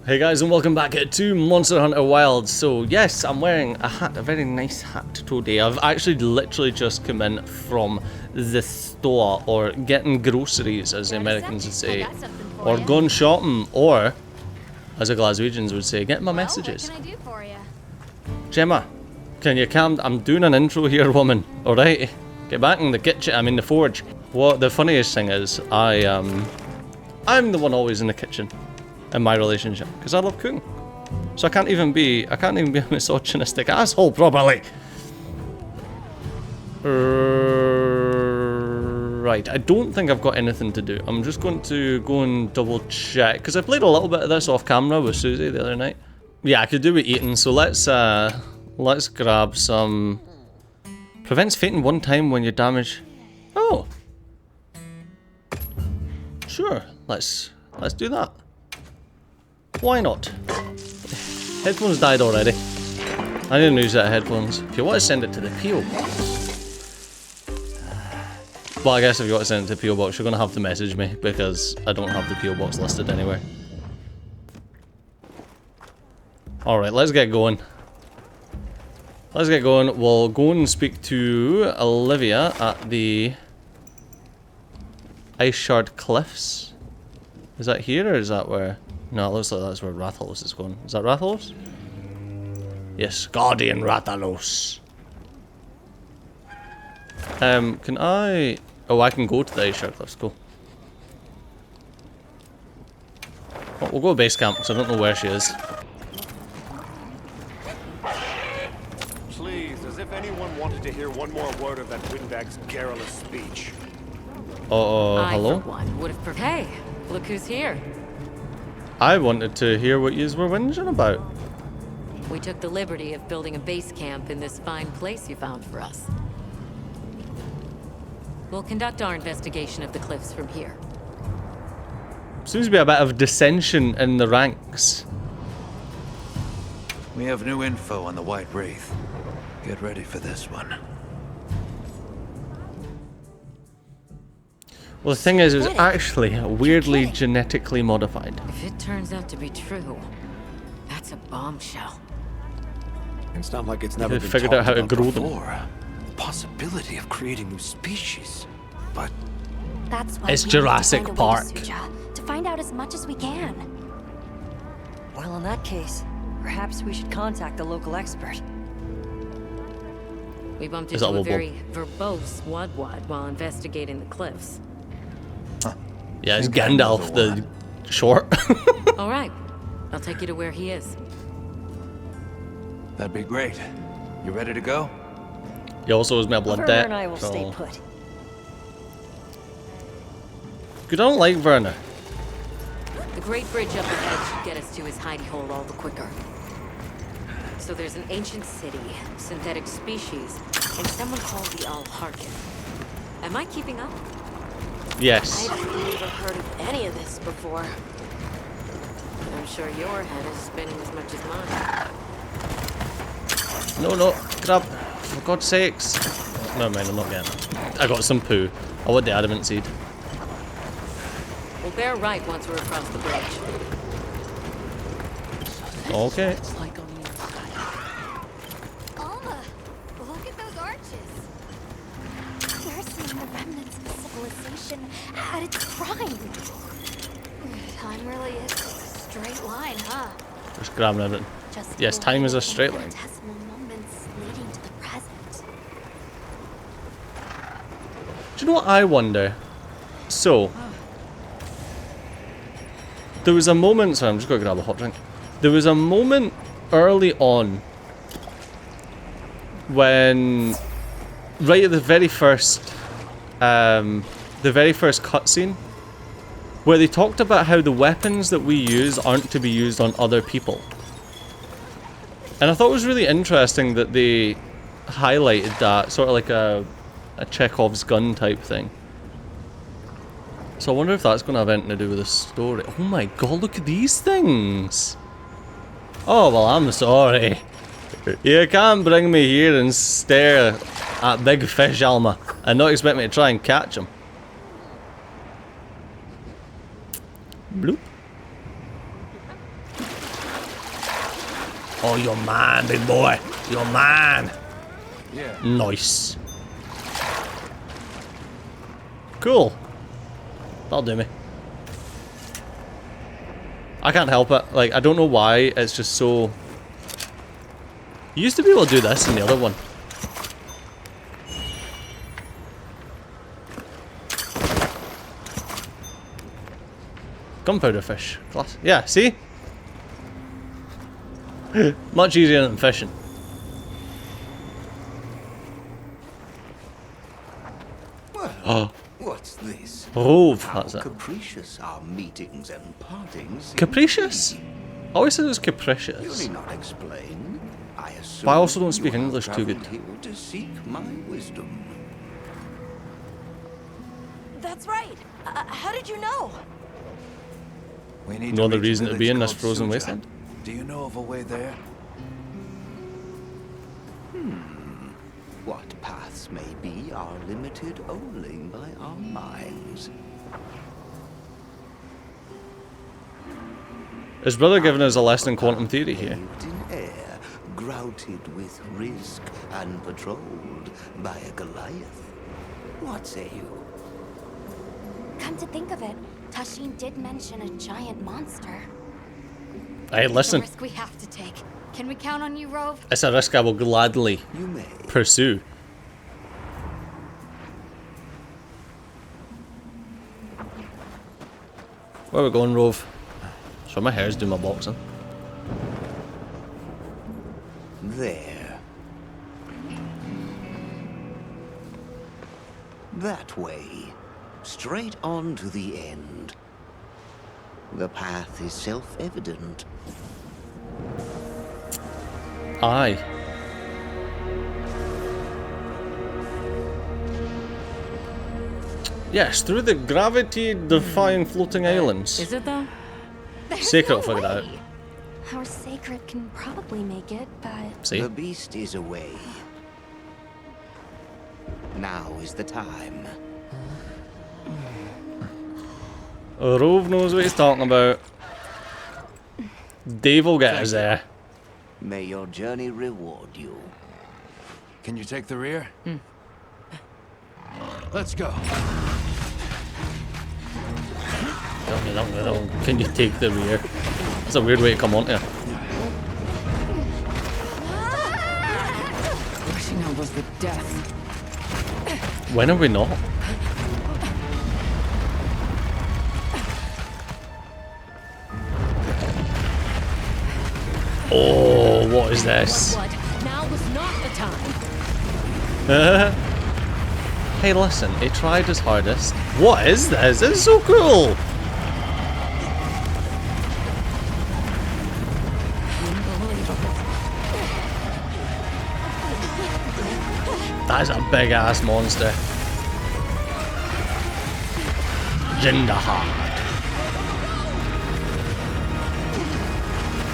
Hey guys, and welcome back to Monster Hunter Wilds. So yes, I'm wearing a hat, a very nice hat today. I've actually literally just come in from the store, or getting groceries as the Americans would say, or gone shopping, or as the Glaswegians would say, getting my messages. What can I do for you? Gemma, can you calm? I'm doing an intro here, woman. Alright? Get back in the kitchen, I'm in the forge. What the funniest thing is, I'm the one always in the kitchen in my relationship, because I love cooking. So I can't even be a misogynistic asshole properly. Right, I don't think I've got anything to do. I'm just going to go and double check, because I played a little bit of this off camera with Susie the other night. Yeah, I could do with eating, so let's grab some. Prevents fainting one time when you damage. Oh. Sure, let's do that. Why not? Headphones died already. I didn't use that headphones. If you want to send it to the PO box. Well, I guess if you want to send it to the PO box, you're going to have to message me, because I don't have the PO box listed anywhere. Alright, let's get going. Let's get going. We'll go and speak to Olivia at the Ice Shard Cliffs. Is that here, or is that where? No, it looks like that's where Rathalos is going. Is that Rathalos? Yes, Guardian Rathalos. Can I... Oh, I can go to the Ice Shard Cliffs. Cool. Oh, we'll go to base camp, because I don't know where she is. Please, as if anyone wanted to hear one more word of that windbag's garrulous speech. Hello? I, for one, would have... Hey, look who's here. I wanted to hear what yous were whinging about. We took the liberty of building a base camp in this fine place you found for us. We'll conduct our investigation of the cliffs from here. Seems to be a bit of dissension in the ranks. We have new info on the White Wraith. Get ready for this one. Well, the thing is, it was actually weirdly genetically modified. If it turns out to be true, that's a bombshell. It's not like it's never They been figured out how to talked about grow them. before. The possibility of creating new species, but That's why It's we need to Jurassic find a way Park. to Susha, to find out as much as we can. Well, in that case, perhaps we should contact the local expert. We bumped Is that into a Wobo? very verbose Wadwad while investigating the cliffs. Yeah, it's Think I know Gandalf the the short. All right, I'll take you to where he is. That'd be great. You ready to go? He also owes me a blood Werner debt. and I will so- stay put. Good, I don't like Werner. The great bridge up ahead should get us to his hidey hole all the quicker. So there's an ancient city, synthetic species, and someone called the All-Hearken. Am I keeping up? Yes. I've never heard of any of this before. I'm sure your head is spinning as much as mine. No, grab. For God's sakes. Never mind, I'm not getting it. I got some poo. I want the adamant seed. We'll bear right once we're across the bridge. Okay. Alma, look at those arches. We're seeing the remnants of civilization at its prime. Time really is just a straight line, huh? Just grabbing everything. Just Yes, time is a straight line. infinitesimal moments leading to the present. Do you know what I wonder? So, there was a moment. Sorry, I'm just going to grab a hot drink. There was a moment early on when, right at the very first cutscene, where they talked about how the weapons that we use aren't to be used on other people. And I thought it was really interesting that they highlighted that, sort of like a Chekhov's gun type thing. So I wonder if that's going to have anything to do with the story. Oh my god, look at these things! Oh, well, I'm sorry. You can't bring me here and stare at big fish, Alma, and not expect me to try and catch them. Bloop. Oh, you're mine, big boy. You're mine. Yeah. Nice. Cool. That'll do me. I can't help it. Like, I don't know why. It's just so... You used to be able to do this in the other one. Gunpowder fish. Class. Yeah, see? Much easier than fishing. Well, what's this? Rove, How that's it. capricious are meetings and partings. Capricious? indeed. I always said it was You capricious. need not explain. I assume But I also don't you speak have English too good. traveled here to seek my wisdom. That's right. How did you know? We need No to other reach a reason to be village in this called frozen Susha. wasteland. Do you know of a way there? What paths may be are limited only by our minds. His brother giving us a lesson in quantum theory here. Bathed in air, grouted with risk, and patrolled by a Goliath. What say you? Come to think of it, Tashin did mention a giant monster. Hey, listen. It's a risk we have to take. Can we count on you, Rove? It's a risk I will gladly You may. pursue. Where are we going, Rove? So my hair's doing my boxing. There. That way. Straight on to the end. The path is self-evident. Aye. Yes, through the gravity-defying floating islands. Is it though? There's Sacred no will figure that way. Our sacred can probably make it, but See? The beast is away. Now is the time. Rove knows what he's talking about. Dave will get us there. May your journey reward you. Can you take the rear? Let's go. Can you take the rear? That's a weird way to come on here. Rushing out was the death. When are we not? Oh, what is this? What? Now was not the time. Hey, listen, he tried his hardest. What is this? This is so cool! That is a big ass monster. Jin Dahaad.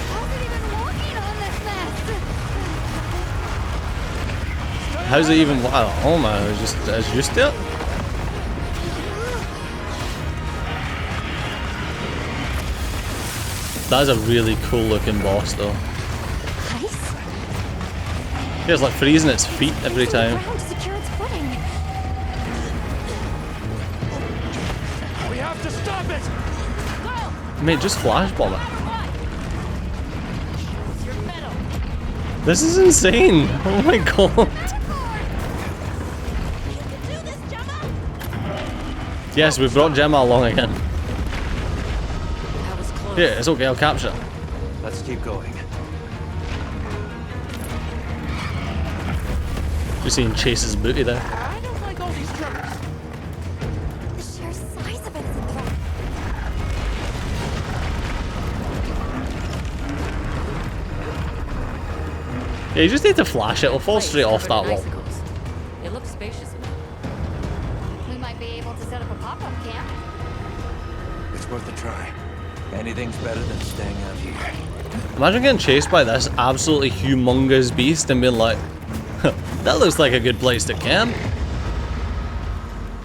how's it even walking on this mess? How's it even? Oh man, it's just as used to it. That is a really cool looking boss, though. Ice? He has like freezing its feet every Using the time. ground to secure its footing. We have to stop it! Mate, just flash bomb it. This is insane. Oh my god. Yes, we brought Gemma along again. That was close. Yeah, it's okay, I'll capture it. Let's keep going. Just seeing Chase's booty there. I don't like all these trucks. The sheer size of it is a threat. Yeah, you just need to flash it, it'll fall straight off that wall. Icicles. It looks spacious enough. We might be able to set up a pop-up camp. It's worth a try. Anything's better than staying out here. Imagine getting chased by this absolutely humongous beast and being like, that looks like a good place to camp.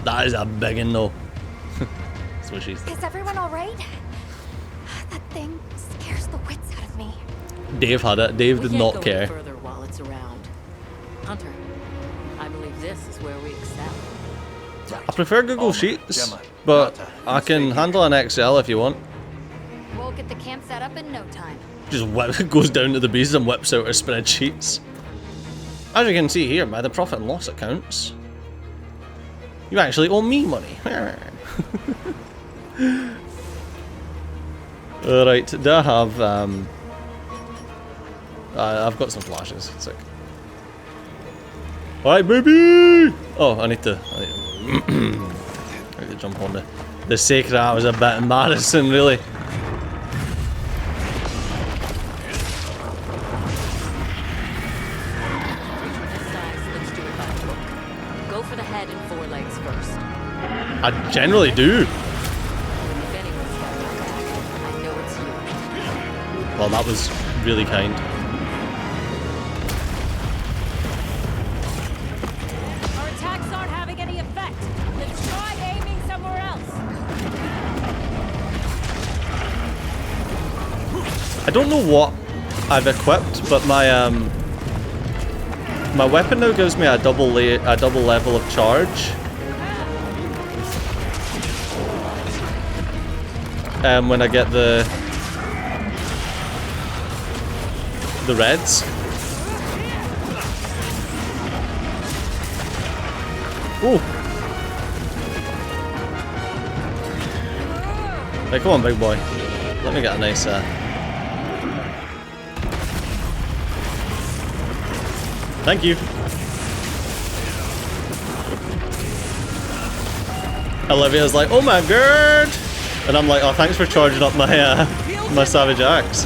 That is a big one though. That's what she's. Is everyone all right? That thing scares the wits out of me. Dave had it. Dave We did can't not go care. any further while it's around. Hunter, I believe this is where we excel. I prefer Google Alma, Sheets, Gemma, but Nata, I stay can here. handle an Excel if you want. We'll get the camp set up in no time. Just goes down to the bees and whips out her spreadsheets. As you can see here by the profit and loss accounts, you actually owe me money. Alright, do I have, I've got some flashes, sick. Alright, baby! Oh, I need to jump on the sacred. That was a bit embarrassing, really. Let's do it by the book. Go for the head and forelegs first. I generally do. If anyone's got my back, I know it's you. Well, that was really kind. Our attacks aren't having any effect. Let's try aiming somewhere else. I don't know what I've equipped, but my my weapon now gives me a double level of charge. When I get the reds. Ooh. Hey, come on, big boy. Let me get a nice Thank you. Olivia's like, oh my god! And I'm like, oh, thanks for charging up my my savage axe.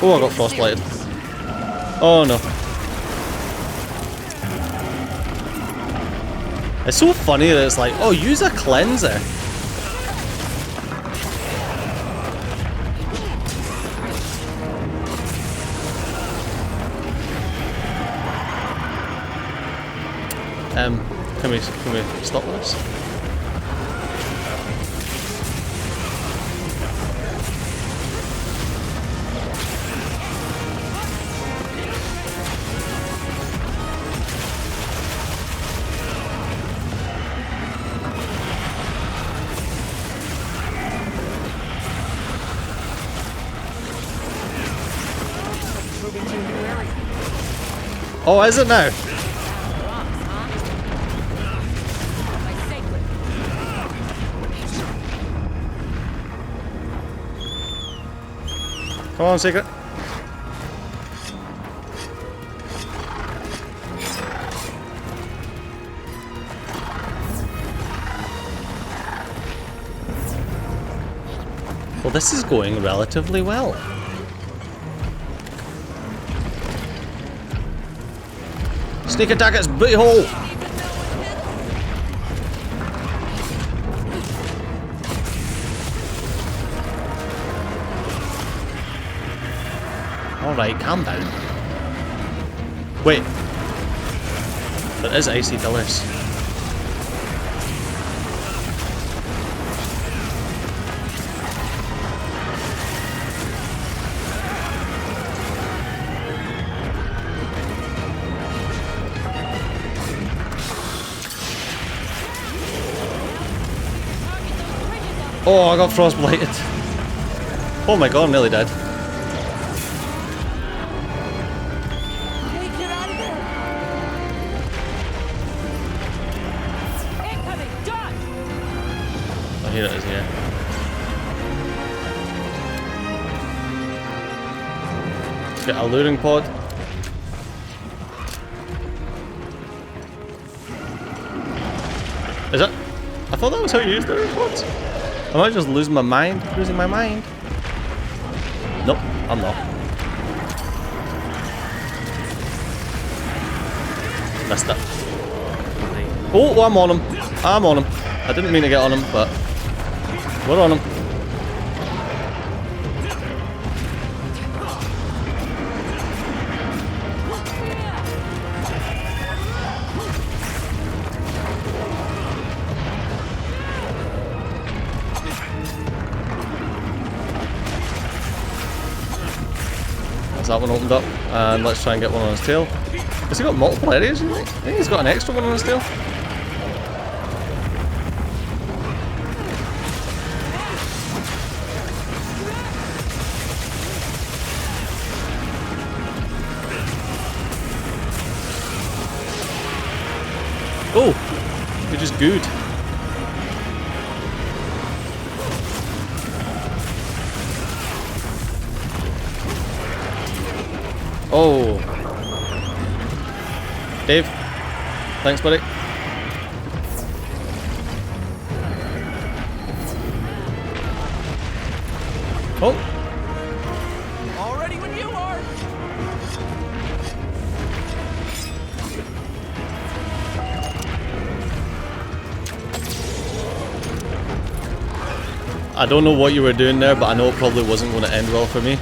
Oh, I got frostblighted. Oh no. It's so funny that it's like, oh, use a cleanser. Can we stop this? Oh, is it now? Come on, secret. Well, this is going relatively well. Sneak attack its booty hole! Alright, calm down. Wait. There is icy pillars. Oh, I got frostblighted. Oh my god, I'm nearly dead. Oh, here it is, yeah. Let's get a luring pod. Is it? I thought that was how you used the luring pods. Am I just losing my mind? Losing my mind? Nope, I'm not. Messed up. Oh, I'm on him. I'm on him. I didn't mean to get on him, but we're on him. that one opened up. And let's try and get one on his tail. Has he got multiple areas? I think he's got an extra one on his tail. Oh, you're just good. Oh. Dave. Thanks, buddy. Oh. Already when you are. I don't know what you were doing there, but I know it probably wasn't going to end well for me.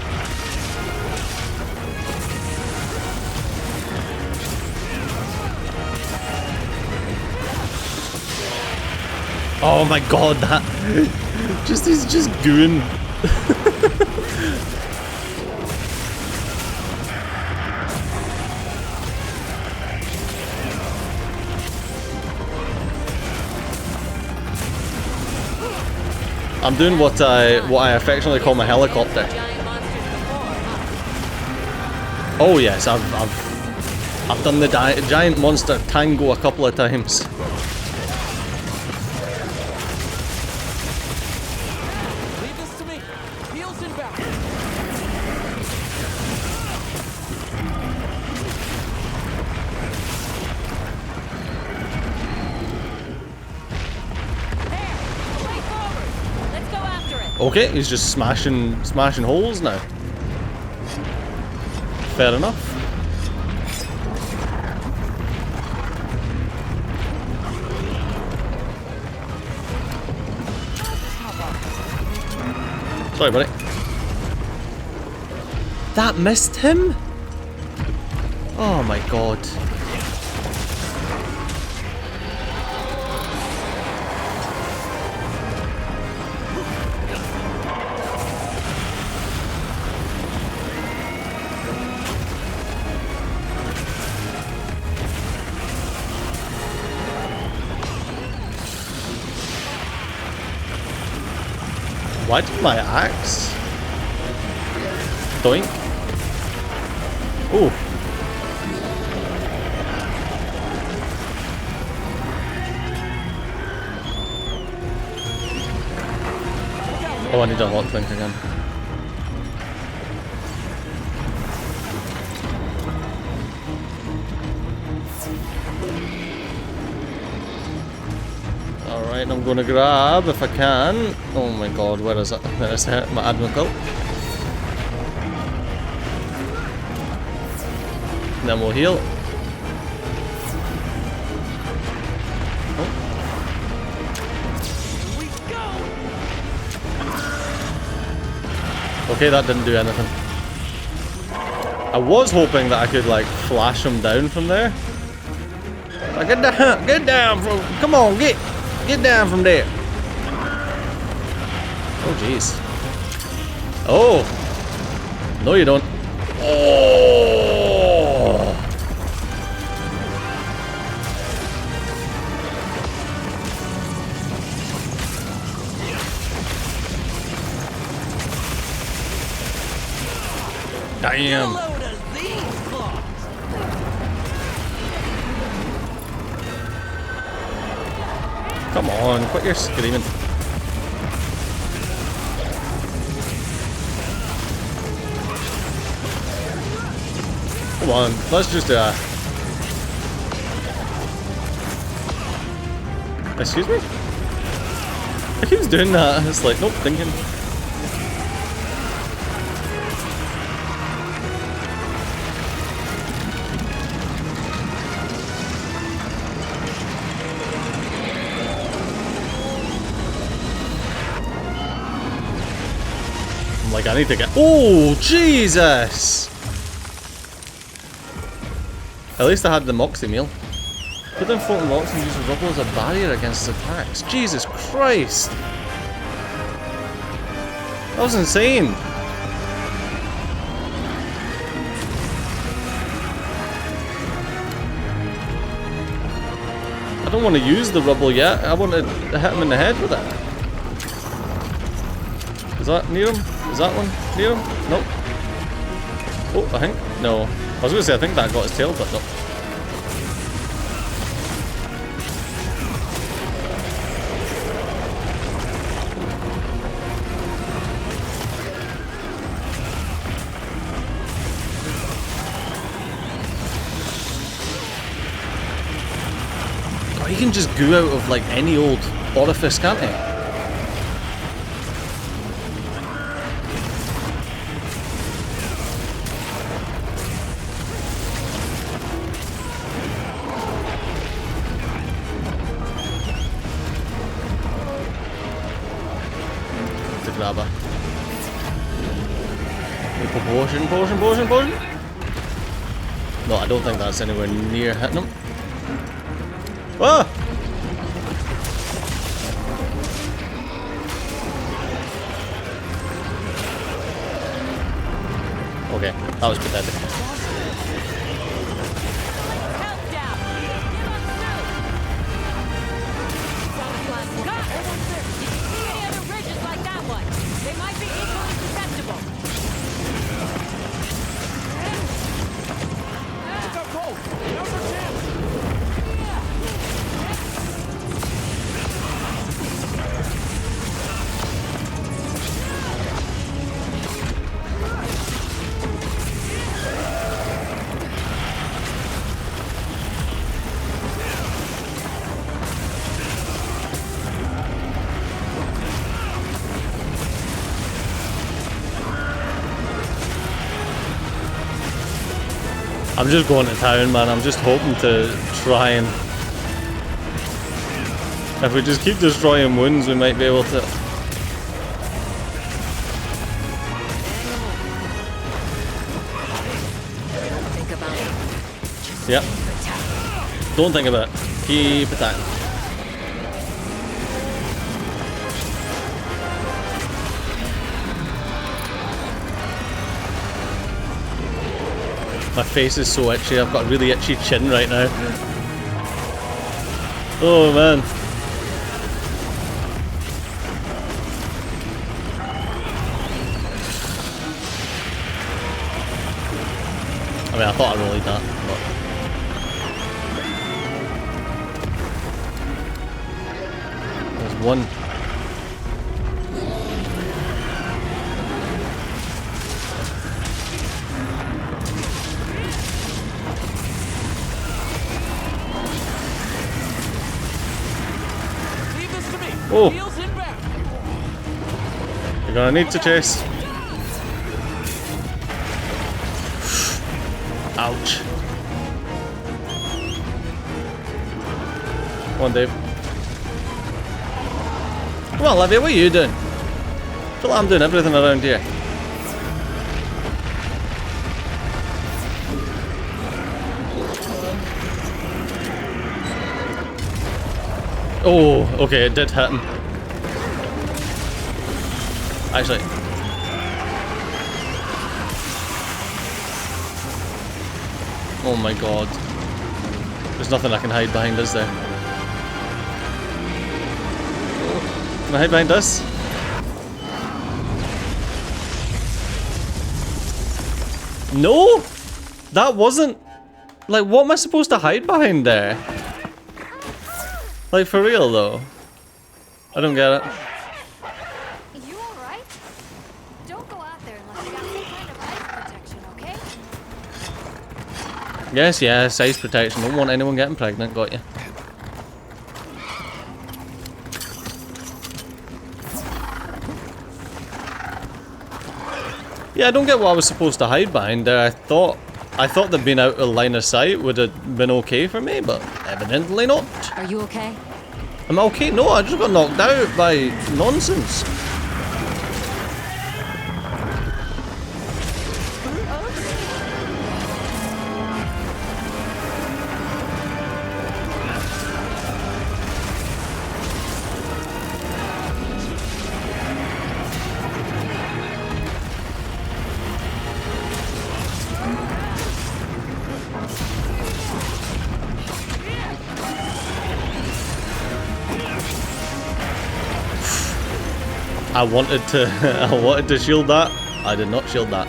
Oh my god, that he's just gooing. I'm doing what I affectionately call my helicopter. Oh yes, I've done the giant monster tango a couple of times. Okay, he's just smashing holes now. Fair enough. Sorry, buddy. That missed him? Oh my god. Why did my axe? Doink. Ooh. Oh, I need a hot link again. Alright, I'm gonna grab if I can. Oh my god, where is it? There is it, my admin quilt. Then we'll heal. Oh. Okay, that didn't do anything. I was hoping that I could like flash him down from there. Like, get down from, come on, get down from there. Oh jeez. Oh. No you don't. Oh. Damn. Come on, quit your screaming. Come on, let's just excuse me? He keeps doing that. It's like, nope, thinking. Like, I need to get. Oh, Jesus! At least I had the Moxie meal. Put down floating rocks and use rubble as a barrier against his attacks. Jesus Christ! That was insane! I don't want to use the rubble yet. I want to hit him in the head with it. Is that near him? Is that one near him? Nope. Oh, I think. No. I was going to say, I think that got his tail, but no. He can just goo out of like any old orifice, can't he? To grab her. Potion. No, I don't think that's anywhere near hitting him. Ah! Okay, that was pathetic. I'm just going to town, man. I'm just hoping to try and... If we just keep destroying wounds, we might be able to... Yep. Don't think about it. Keep attacking. My face is so itchy. I've got a really itchy chin right now. Oh man. I mean, I thought I rolled that, but there's one. Oh! You're gonna need to chase. Ouch. Come on, Dave. Come on, Olivia, what are you doing? I feel like I'm doing everything around here. Oh, okay, it did hit him. Actually. Oh my god. There's nothing I can hide behind, is there? Can I hide behind this? No! That wasn't... Like, what am I supposed to hide behind there? Like, for real, though? I don't get it. You alright? Don't go out there unless you got some kind of ice protection, okay? Yes, ice protection. Don't want anyone getting pregnant, got you. Yeah, I don't get what I was supposed to hide behind there. I thought that being out of line of sight would have been okay for me, but evidently not. Are you okay? Am I okay? No, I just got knocked out by nonsense. I wanted to I wanted to shield that. I did not shield that.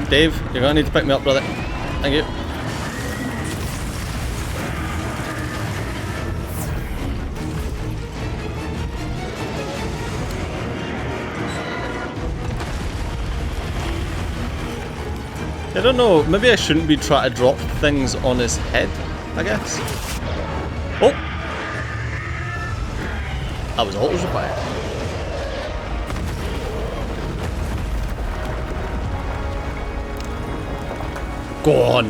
Dave, you're gonna need to pick me up, brother. Thank you. I don't know, maybe I shouldn't be trying to drop things on his head, I guess. Oh! That was auto fire. Go on!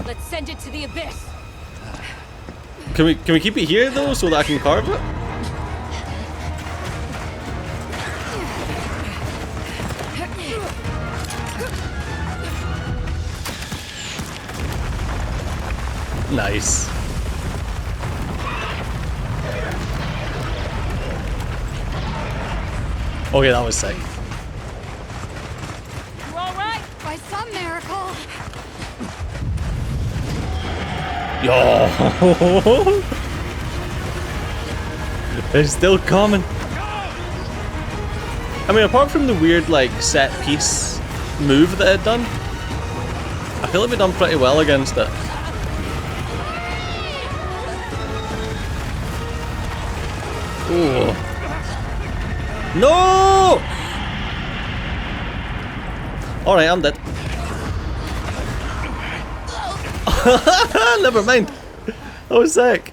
Let's send it to the abyss. Can we keep it here though so that I can carve it? Nice. Okay, that was sick. You all right? By some miracle. Yo! It's still coming. I mean, apart from the weird, like, set piece move that it done, I feel like we've done pretty well against it. Ooh. No! Alright, I'm dead. Never mind. That was sick.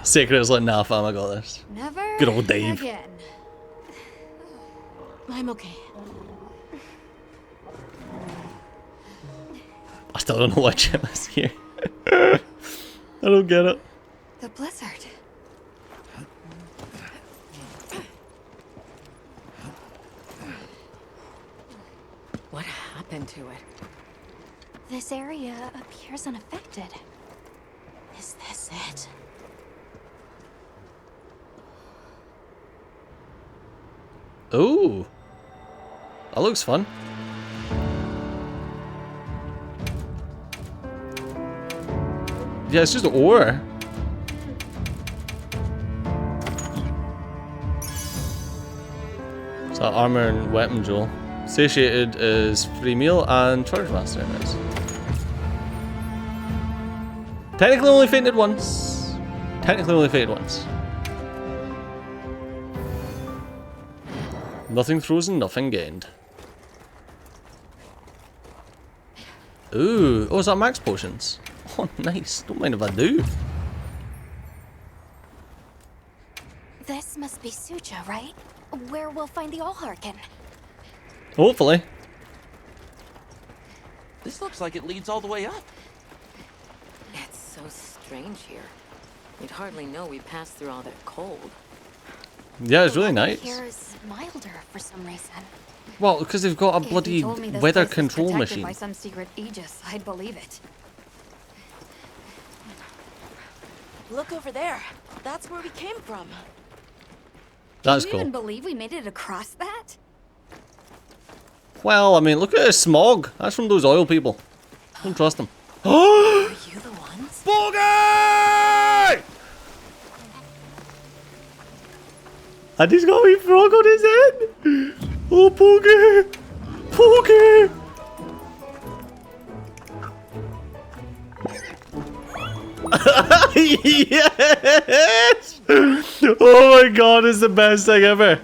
Secret is like, nah fam, I got this. Never Good old Dave. again. I'm okay. I still don't know why Jim is here. I don't get it. The blizzard. What happened to it? This area appears unaffected. Is this it? Ooh. That looks fun. Yeah, it's just ore. So armor and weapon jewel. Satiated is free meal and charge master is. Technically only fainted once. Technically only fainted once. Nothing frozen, nothing gained. Ooh, oh, is that max potions? Oh, nice. Don't mind if I do. This must be Susha, right? Where we'll find the All-Hearken. Hopefully. This looks like it leads all the way up. It's so strange here. You'd hardly know we passed through all that cold. Yeah, it's The really weather nice. Here is milder for some reason. Well, because they've got a If bloody you told me this weather place is control protected machine. by some secret aegis, I'd believe it. Look over there. That's where we came from. That's Can you even cool. believe we made it across that? Well, I mean, look at the smog. That's from those oil people. Don't trust them. Are you the ones? Bogey! And he's got a wee frog on his head. Oh, Bogey! Bogey! Yes! Oh my god, it's the best thing ever.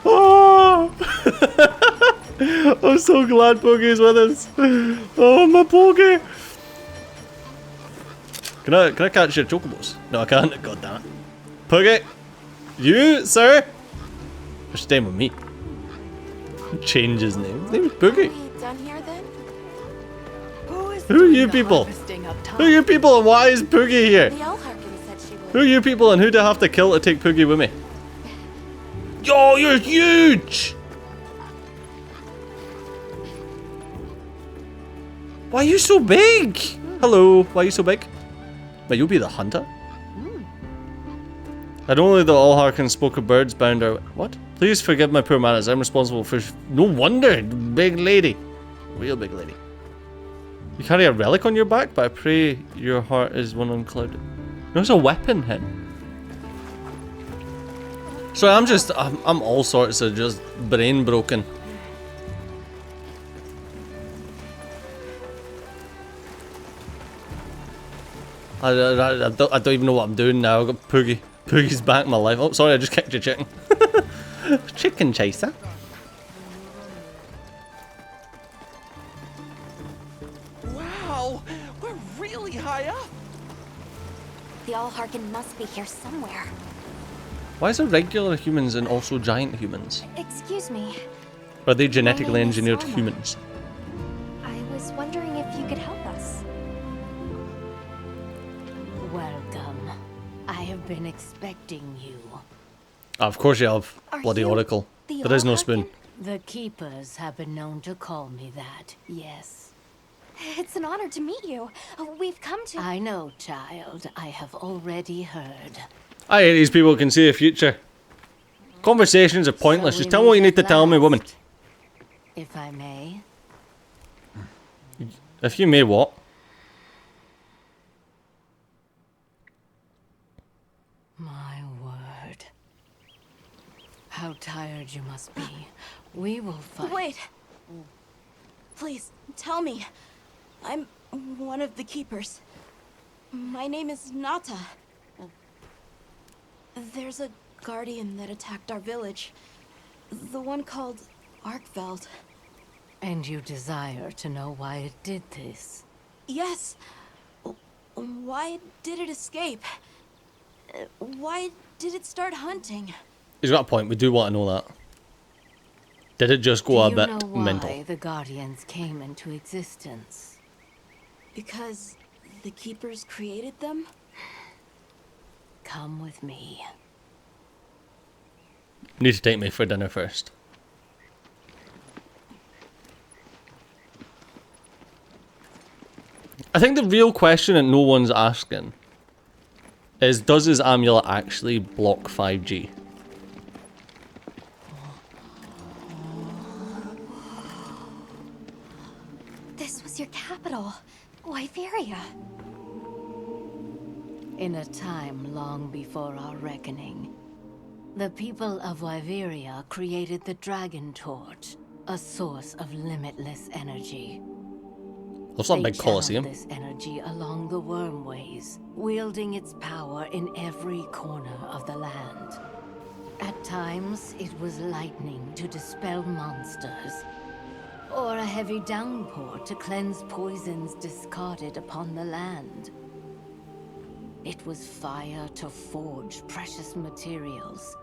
Oh! I'm so glad Pokey's with us. Oh, my Pokey! Can I catch your chocobos? No, I can't. God damn it. Pokey! You, sir? You're staying with me. Change his name. His name is Pokey. Are we done here then? Who are you people? Who are you people and why is Poogie here? The All-Hearken said she would. Who are you people and who do I have to kill to take Poogie with me? Yo, you're huge! Why are you so big? Hello, why are you so big? But you'll be the hunter? I'd only the All-Hearken spoke of birds bound our... What? Please forgive my poor manners. I'm responsible for... No wonder! Big lady. Real big lady. You carry a relic on your back, but I pray your heart is one unclouded. There's a weapon hidden. So I'm all sorts of just brain broken. I don't even know what I'm doing now. I've got Poogie. Poogie's back in my life. Oh, sorry, I just kicked your chicken. Chicken chaser. Wow, we're really high up. The All-Hearken must be here somewhere. Why is there regular humans and also giant humans? Excuse me. Are they genetically My name is engineered Salma. humans? I was wondering if you could help us. Welcome. I have been expecting you. Of course you have. Are Bloody you oracle. the There is no All-Hearken? spoon. The Keepers have been known to call me that, yes. It's an honor to meet you. We've come to... I know, child. I have already heard. I hate these people who can see the future. Conversations are pointless. So we Just tell me what you meet need to at tell me, woman. last. If I may. If you may what? My word. How tired you must be. We will fight. Wait. Please, tell me. I'm one of the keepers. My name is Nata. There's a guardian that attacked our village. The one called Arkveld. And you desire to know why it did this? Yes. Why did it escape? Why did it start hunting? He's got a point. We do want to know that. Did it just go a Do bit you know why mental? the Guardians came into existence? Because the keepers created them? Come with me. You need to take me for dinner first. I think the real question that no one's asking is, does his amulet actually block 5G? This was your capital, Ibaria. In a time long before our reckoning, the people of Ibaria created the Dragon Torch, a source of limitless energy. That's not a They big coliseum. channeled this energy along the wormways, wielding its power in every corner of the land. At times, it was lightning to dispel monsters, or a heavy downpour to cleanse poisons discarded upon the land. It was fire to forge precious materials,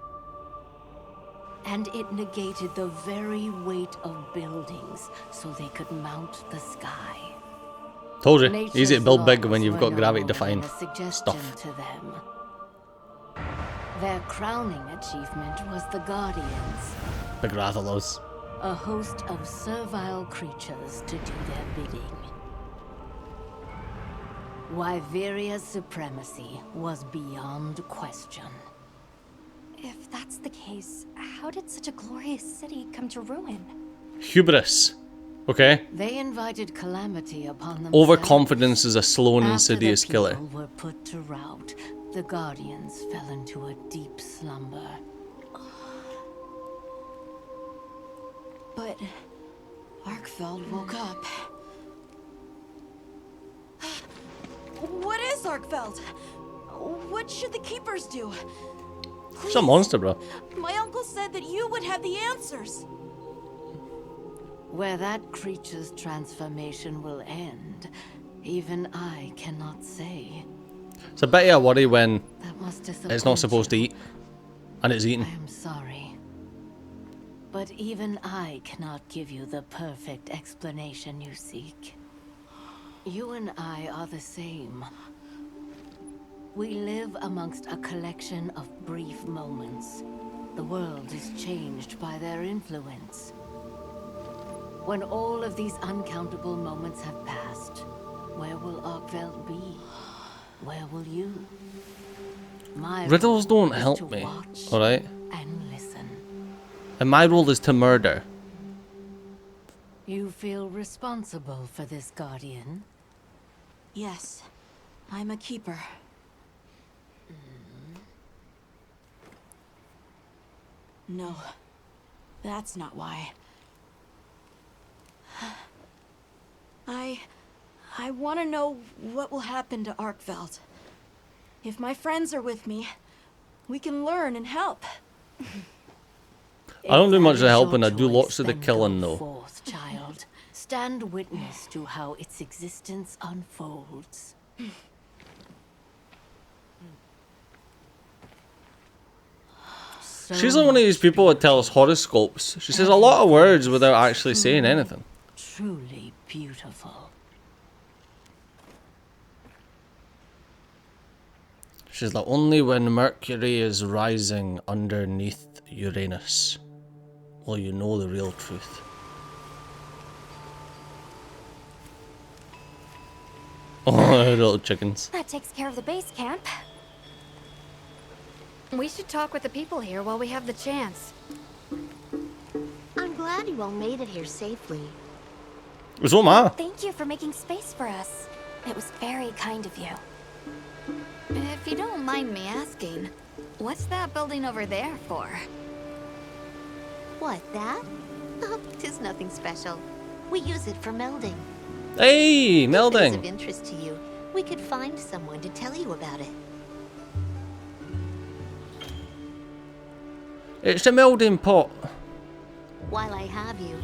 and it negated the very weight of buildings so they could mount the sky. Told you, Nature's easy to build big laws when you've were got no gravity more defying than a suggestion stuff. to them. Their crowning achievement was the Guardians, Big Rathalos. a host of servile creatures to do their bidding. Wyveria's supremacy was beyond question. If that's the case, how did such a glorious city come to ruin? Hubris. Okay? They invited calamity upon themselves. Overconfidence is a slow and After the insidious killer. people were put to rout, the Guardians fell into a deep slumber. But Arkveld woke up. What is Arkveld? What should the keepers do? It's a monster, bro. My uncle said that you would have the answers. Where that creature's transformation will end, even I cannot say. It's a bit of a worry when That must disappoint it's not supposed to you. eat, and it's eating. I am sorry. But even I cannot give you the perfect explanation you seek. You and I are the same. We live amongst a collection of brief moments. The world is changed by their influence. When all of these uncountable moments have passed, Where will Arkveld be? Where will you? My Riddles role don't is help to me, watch alright? and listen. And my role is to murder. You feel responsible for this guardian? Yes, I'm a keeper. No, that's not why. I want to know what will happen to Arkveld. If my friends are with me, we can learn and help. I don't do much of If that is helping, your I do choice, lots of the then killing go though. forth, child. Stand witness to how its existence unfolds. She's like one of these people that tells horoscopes. She says a lot of words without actually saying anything. Truly beautiful. She's like, only when Mercury is rising underneath Uranus will you know the real truth. Oh, little chickens. That takes care of the base camp. We should talk with the people here while we have the chance. I'm glad you all made it here safely. So am I. Thank you for making space for us. It was very kind of you. If you don't mind me asking, what's that building over there for? What, that? Oh, 'tis nothing special. We use it for melding. Hey, If it is of melding. interest to you, we could find someone to tell you about it. It's a melding pot. While I have you,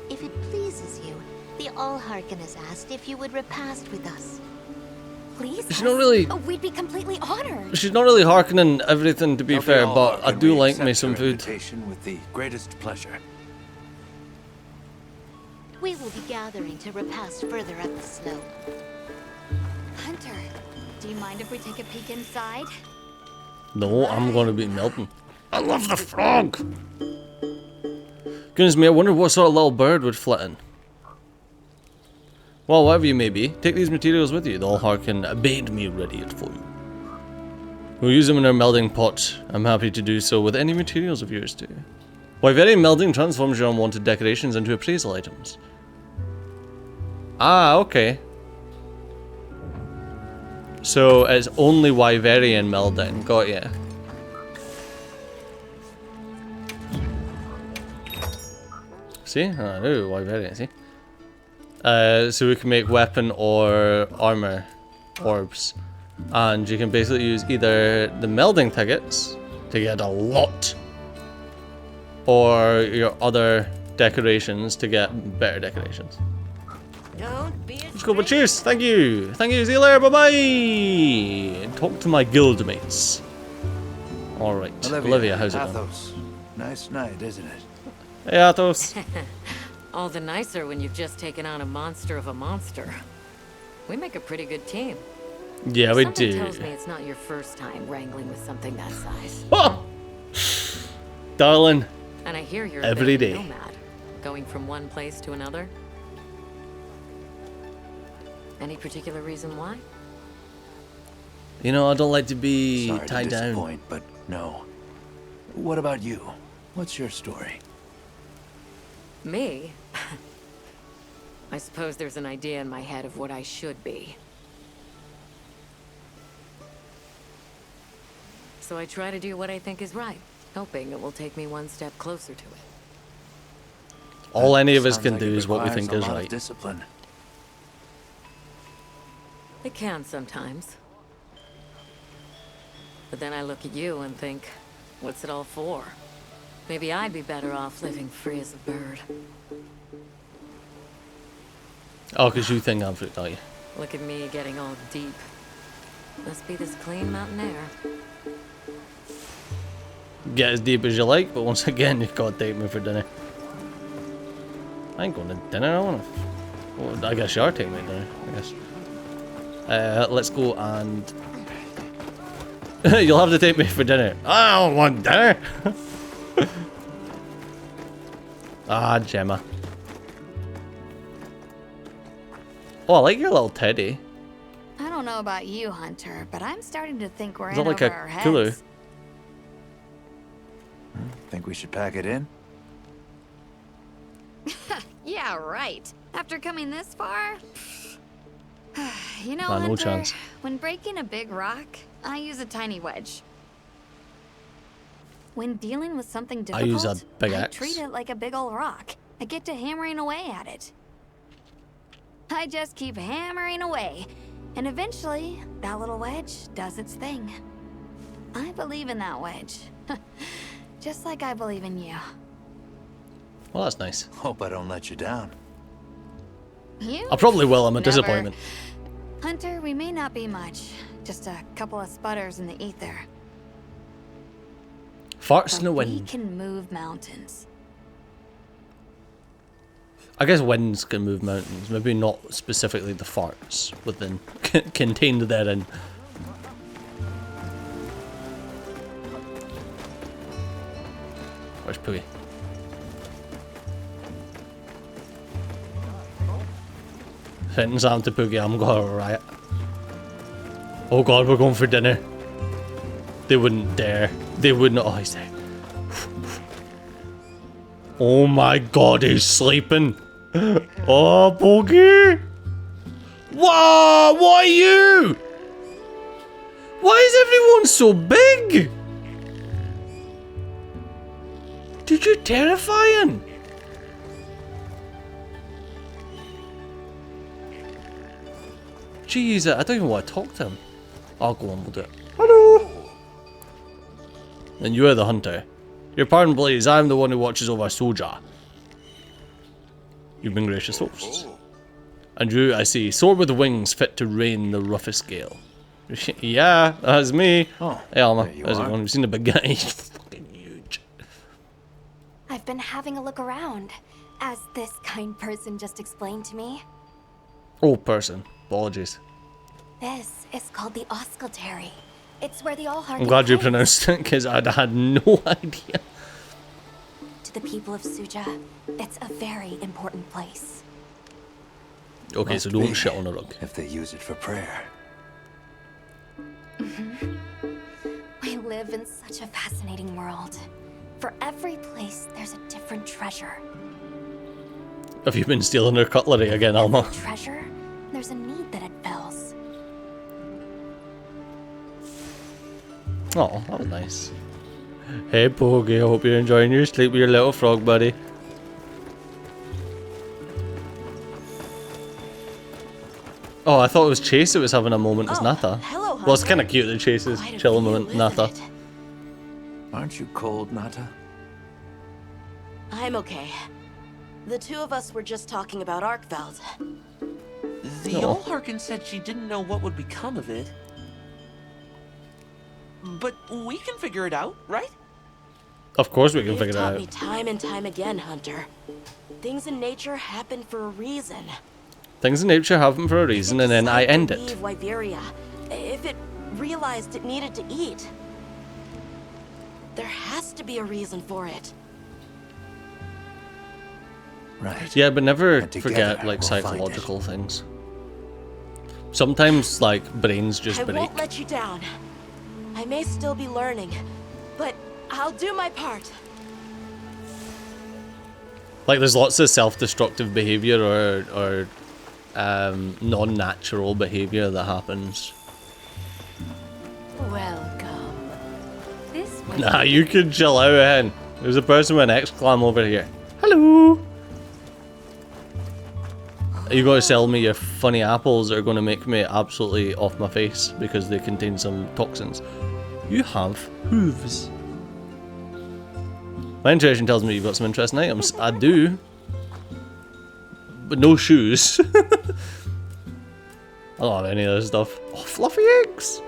if it pleases you, the All-Hearken has asked if you would repast with us. Please? She's not really. We'd be completely honored. She's not really hearkening everything, to be fair, but I do like me some food. With the greatest pleasure. We will be gathering to repast further up the slope. Hunter, do you mind if we take a peek inside? No, I'm gonna be melting. I love the frog! Goodness me, I wonder what sort of little bird would flit in. Well, whatever you may be, take these materials with you. The All-Hearken bade me ready it for you. We'll use them in our melding pot. I'm happy to do so with any materials of yours too. Wyverian melding transforms your unwanted decorations into appraisal items. Ah, okay. So it's only Wyverian melding, got ya. See? I know, Wyverian, see? So we can make weapon or armor orbs. And you can basically use either the melding tickets to get a lot, or your other decorations to get better decorations. Don't be Let's go, but cheers! Thank you! Thank you, see you later, bye-bye! Talk to my guildmates. Alright, Olivia, how's it going? Athos. Nice night, isn't it? Hey, Athos. All the nicer when you've just taken on a monster of a monster. We make a pretty good team. Yeah, we Something do. tells me it's not your first time wrangling with something that size. Oh! Darling, And I hear you're every a bit day. of a nomad, going from one place to another. Any particular reason why? You know, I don't like to be Sorry tied to down. disappoint, but no. What about you? What's your story? Me? I suppose there's an idea in my head of what I should be. So I try to do what I think is right, hoping it will take me one step closer to it. All any of us Sounds can like do it is what we requires think a is lot of right. Discipline. It can sometimes. But then I look at you and think, what's it all for? Maybe I'd be better off living free as a bird. Oh, because you think I'm free, don't you? Look at me getting all deep. Must be this clean mountain air. Get as deep as you like, but once again, you've got to take me for dinner. I ain't going to dinner, I want to... Well, I guess you are taking me to dinner, I guess. Let's go and... You'll have to take me for dinner. I don't want dinner! Ah, Gemma. Oh, I like your little teddy. I don't know about you, Hunter, but I'm starting to think we're Is in that like over a our Kulu? heads. Think we should pack it in? Yeah, right. After coming this far? You know, Nah, no Hunter, chance. when breaking a big rock, I use a tiny wedge. When dealing with something I difficult, use a big I axe. treat it like a big old rock. I get to hammering away at it. I just keep hammering away, and eventually, that little wedge does its thing. I believe in that wedge. Just like I believe in you. Well, that's nice. Hope I don't let you down. You? I probably will. I'm a Never. disappointment. Hunter, we may not be much. Just a couple of sputters in the ether. Farts in the But we wind. can move mountains. I guess winds can move mountains. Maybe not specifically the farts within contained therein. Where's Pooey? Sentence Sam to Poogie, I'm going to riot. Oh god, we're going for dinner. They wouldn't dare. They wouldn't. Oh, he's there. Oh my god, he's sleeping. Oh, Poogie. Whoa, what are you? Why is everyone so big? Dude, you're terrifying. Jeez, I don't even want to talk to him. I'll go on, we'll do it. Hello! And you are the hunter. Your pardon, please, I am the one who watches over Susha. You've been gracious hosts. And you, I see, soar with wings fit to reign the roughest gale. Yeah, that's me. Oh, hey, Alma. there you How's it are. going? You've seen the big guy? He's fucking huge. I've been having a look around, as this kind person just explained to me. Oh, person. Apologies. This is called the Oscultary. It's where the All-Hearken I'm glad you lives. pronounced it, because I had no idea. To the people of Suja, it's a very important place. Okay, Must so don't be, shit on a rug. if they use it for prayer. We live in such a fascinating world. For every place, there's a different treasure. Have you been stealing her cutlery again, Alma? Every treasure, there's a need that it fills. Oh, that was nice. Hey, Poggy, I hope you're enjoying your sleep with your little frog buddy. Oh, I thought it was Chase that was having a moment as Nata. hello, Well, it's Hunter. kind of cute that Chase is Quite a chilling view, moment isn't Nata. it? Aren't you cold, Nata? I'm okay. The two of us were just talking about Arkveld. The No. All-Hearken said she didn't know what would become of it. But we can figure it out, right? Of course we can You've figure it taught out. me time and time again, Hunter. Things in nature happen for a reason. Things in nature happen for a reason, and then I end it. Leave Ibaria if it realized it needed to eat. There has to be a reason for it. Right. Yeah, but never And together, forget, like, we'll find it. psychological things. Sometimes, like, brains just I break. won't let you down. I may still be learning, but I'll do my part. Like, there's lots of self-destructive behavior or non-natural behavior that happens. Welcome. This way. Nah, you can chill out, hen. There's a person with an exclam over here. Hello! You gotta sell me your funny apples that are gonna make me absolutely off my face because they contain some toxins. You have hooves. My intuition tells me you've got some interesting items. I do. But no shoes. I don't have any of this stuff. Oh, fluffy eggs!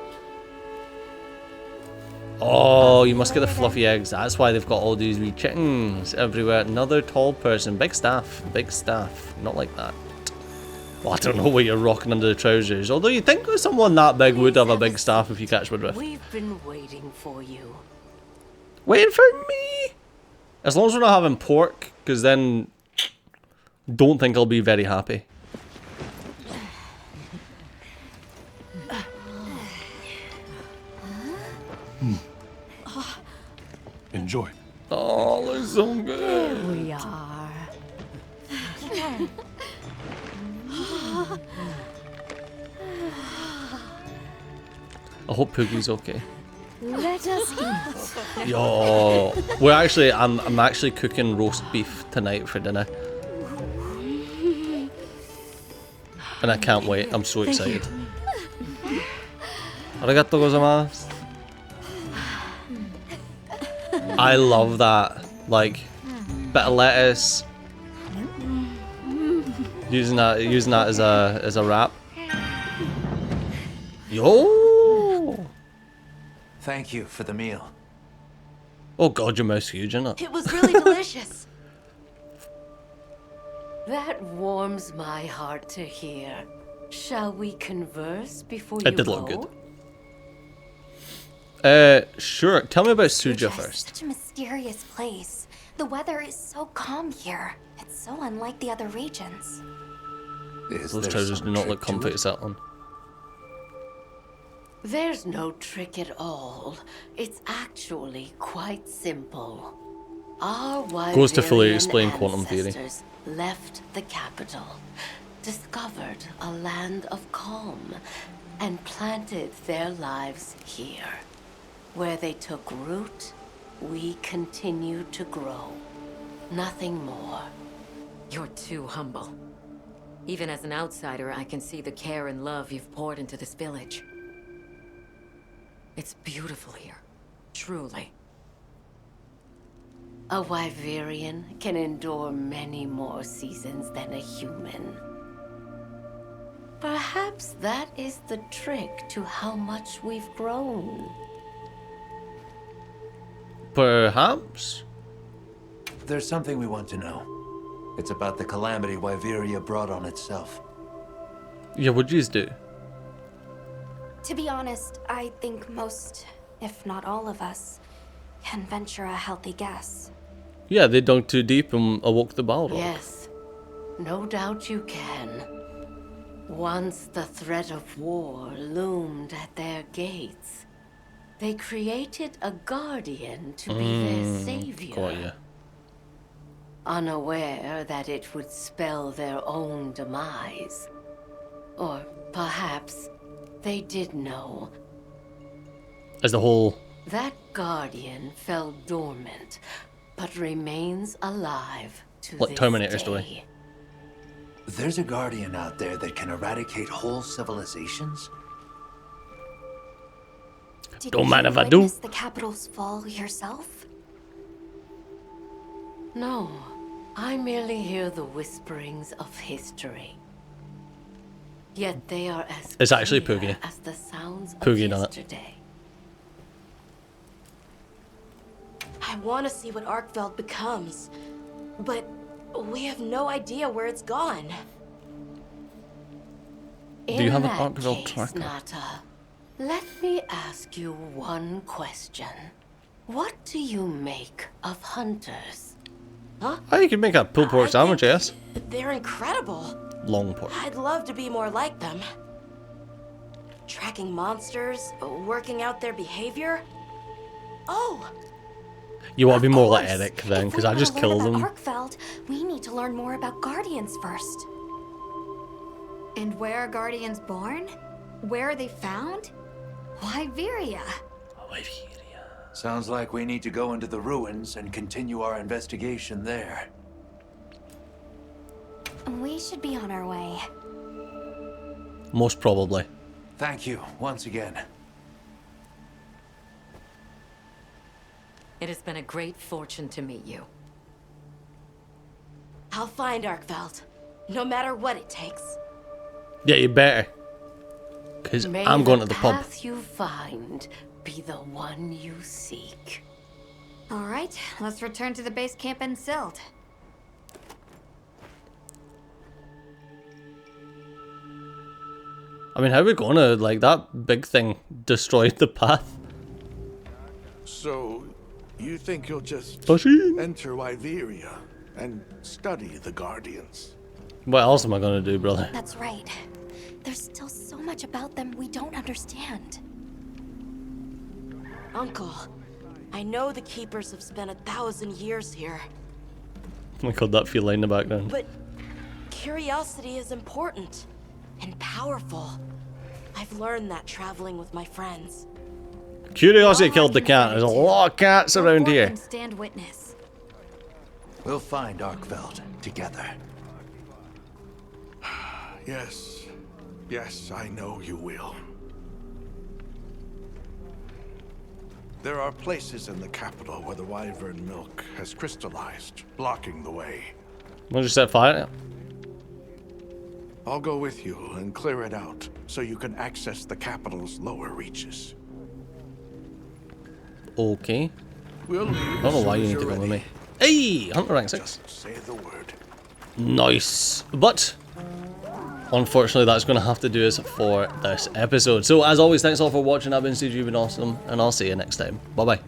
Oh, you must get the fluffy eggs. That's why they've got all these wee chickens everywhere. Another tall person. Big staff. Big staff. Not like that. Well, I don't know what you're rocking under the trousers. Although you'd think that someone that big would have a big staff if you catch my drift. We've been waiting for you. Waiting for me? As long as we're not having pork, because then don't think I'll be very happy. enjoy. Oh, it's so good. Here we are. I hope Poogie's okay. Let us eat. Yo, I'm actually cooking roast beef tonight for dinner, and I can't wait. I'm so excited. Arigatou gozaimasu. I love that, like, bit of lettuce. Using that as a wrap. Yo. Thank you for the meal. Oh god, your mouth's huge, isn't it? It was really delicious. That warms my heart to hear. Shall we converse before It you did go? look good. Sure. Tell me about Susha Susha is first. such a mysterious place. The weather is so calm here. It's so unlike the other regions. Those trousers do not look comfy to sit on. There's no trick at all. It's actually quite simple. Our Goes to fully Iberian explain quantum theory. ancestors left the capital, discovered a land of calm, and planted their lives here. Where they took root, we continue to grow. Nothing more. You're too humble. Even as an outsider, I can see the care and love you've poured into this village. It's beautiful here. Truly. A Wyverian can endure many more seasons than a human. Perhaps that is the trick to how much we've grown. Perhaps? There's something we want to know. It's about the calamity Wyveria brought on itself. Yeah, what'd yous do? To be honest, I think most, if not all of us, can venture a healthy guess. Yeah, they dug too deep and awoke the Balrog. Yes, no doubt you can. Once the threat of war loomed at their gates, they created a guardian to be their savior. Got ya. Unaware that it would spell their own demise. Or perhaps they did know. As the whole... That guardian fell dormant, but remains alive to Like this Terminator day. story. There's a guardian out there that can eradicate whole civilizations? Did Don't you mind if I do. witness the capital's fall yourself? No, I merely hear the whisperings of history. Yet they are as It's actually clear Poogie. as the sounds of Poogie done it. yesterday. I want to see what Arkveld becomes, but we have no idea where it's gone. Do you have an In that Arkveld case, tracker? Nata, let me ask you one question. What do you make of hunters? Huh? Oh, you could make a pulled pork sandwich, yes. They're incredible. Long pork. I'd love to be more like them. Tracking monsters, working out their behavior. Oh, You want to be more like course. Eric then, If because we I just wanna killed learn them. about Arkveld, we need to learn more about Guardians first. And where are Guardians born? Where are they found? Wyveria. Sounds like we need to go into the ruins and continue our investigation there. We should be on our way. Most probably. Thank you, once again. It has been a great fortune to meet you. I'll find Arkveld, no matter what it takes. Yeah, you better. Because May I'm going to the the pub. path you find be the one you seek. All right, let's return to the base camp in Silt. I mean, how are we gonna, like, that big thing destroyed the path. So, you think you'll just Machine. enter Ibaria and study the Guardians? What else am I gonna do, brother? That's right. There's still so much about them we don't understand. Uncle, I know the Keepers have spent 1,000 years here, Oh my god, that feline in the background. but curiosity is important and powerful. I've learned that traveling with my friends. Curiosity killed the cat. There's a lot of cats around here. Stand witness. We'll find Arkveld together. Yes. Yes, I know you will. There are places in the capital where the wyvern milk has crystallized, blocking the way. We'll just set fire. I'll go with you and clear it out, so you can access the capital's lower reaches. Okay. We'll leave I don't know why you need to go with me. Hey! Hunter rank 6. Just say the word. Nice. But unfortunately, that's going to have to do us for this episode. So, as always, thanks all for watching. I've been CG, you've been awesome, and I'll see you next time. Bye-bye.